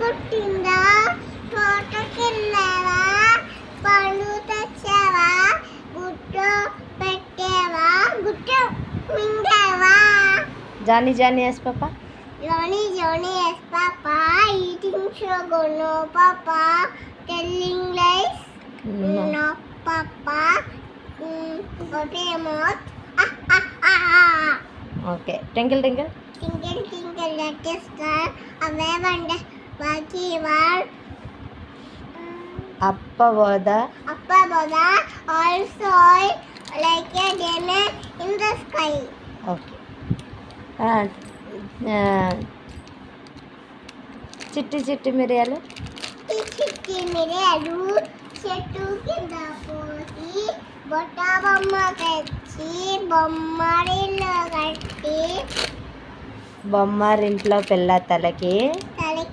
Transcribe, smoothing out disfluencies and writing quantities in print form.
పుట్టిందా తోటకెళ్ళావా పండు తెచ్చావా గుట్టు పెట్టావా గుట్టు మింగావా Johnny Johnny yes papa Johnny, Johnny, yes, Papa. Eating sugar, no, Papa. Telling lies, no, Papa. Okay, mouth. Okay twinkle twinkle Tinkle, tinkle, little star. Away wonder, Bucky war. అప్పబోధ Up above also like a dinner in the sky. Okay చిట్టి చిట్టి మిరియాలు చిట్టి మిరియాలు చెట్టు కింద పోసి బొట్ట బొమ్మ తెచ్చి బొమ్మడిలో కట్టి బొమ్మారింట్లో పిల్ల తలకి